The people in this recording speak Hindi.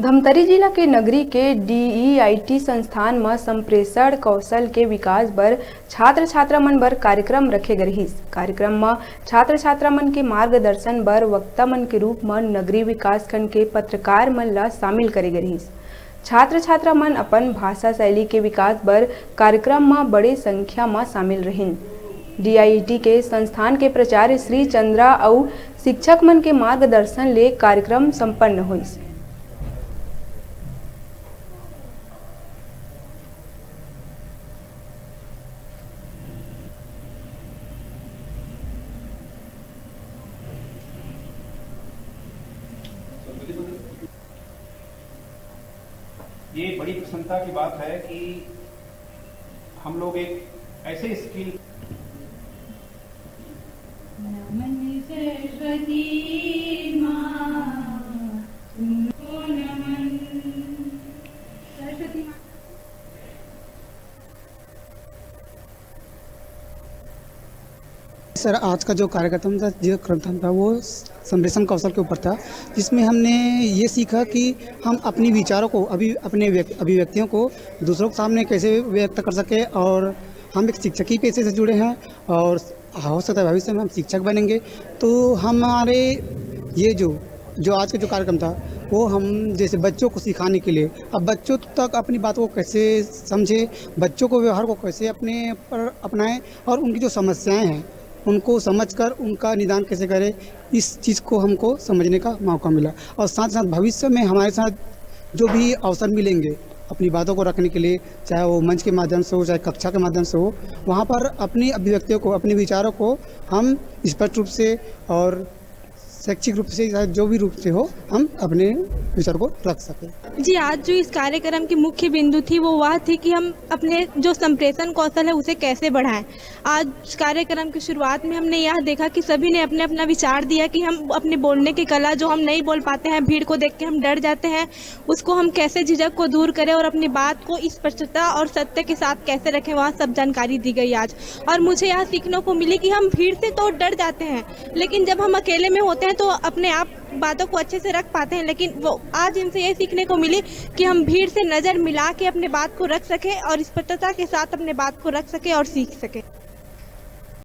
धमतरी जिला के नगरी के DEIT संस्थान में संप्रेषण कौशल के विकास बर छात्र छात्रा मन बर कार्यक्रम रखे गए रहिस। कार्यक्रम में छात्र छात्रा मन के मार्गदर्शन बर वक्ता मन के रूप में नगरीय विकास खंड के पत्रकार मन ला शामिल करे गए रहिस। छात्र छात्रा मन अपन भाषा शैली के विकास बर कार्यक्रम में बड़े संख्या में शामिल रहिन। DIT के संस्थान के प्राचार्य श्री चंद्रा और शिक्षक मन के मार्गदर्शन ले कार्यक्रम संपन्न हुई। ये बड़ी प्रसन्नता की बात है कि हम लोग एक ऐसे स्किल सर, आज का जो कार्यक्रम था वो संप्रेषण कौशल के ऊपर था, जिसमें हमने ये सीखा कि हम अपने विचारों को अपने अभिव्यक्तियों को दूसरों के सामने कैसे व्यक्त कर सके। और हम एक शिक्षक ही पेशे से जुड़े हैं और हो सकता है भविष्य में हम शिक्षक बनेंगे। तो हमारे ये जो आज का जो कार्यक्रम था वो हम जैसे बच्चों को सिखाने के लिए, अब बच्चों तक अपनी बातों को कैसे समझे, बच्चों को व्यवहार को कैसे अपने पर अपनाएं और उनकी जो समस्याएं हैं उनको समझकर उनका निदान कैसे करें, इस चीज़ को हमको समझने का मौका मिला। और साथ साथ भविष्य में हमारे साथ जो भी अवसर मिलेंगे अपनी बातों को रखने के लिए, चाहे वो मंच के माध्यम से हो चाहे कक्षा के माध्यम से हो, वहाँ पर अपनी अभिव्यक्तियों को अपने विचारों को हम स्पष्ट रूप से और शैक्षिक रूप से जो भी रूप से हो हम अपने विचार को रख सकें। जी, आज जो इस कार्यक्रम की मुख्य बिंदु थी वो वह थी कि हम अपने जो संप्रेषण कौशल है उसे कैसे बढ़ाएं। आज कार्यक्रम की शुरुआत में हमने यह देखा कि सभी ने अपने अपना विचार दिया कि हम अपने बोलने की कला जो हम नहीं बोल पाते हैं, भीड़ को देख के हम डर जाते हैं, उसको हम कैसे झिझक को दूर करें और अपनी बात को स्पष्टता और सत्य के साथ कैसे रखें, वहाँ सब जानकारी दी गई आज। और मुझे यह सीखने को मिली कि हम भीड़ से तो डर जाते हैं, लेकिन जब हम अकेले में होते हैं तो अपने आप बातों को अच्छे से रख पाते हैं। लेकिन वो आज इनसे ये सीखने को मिली कि हम भीड़ से नज़र मिला के अपने बात को रख सकें और स्पष्टता के साथ अपने बात को रख सकें और सीख सकें।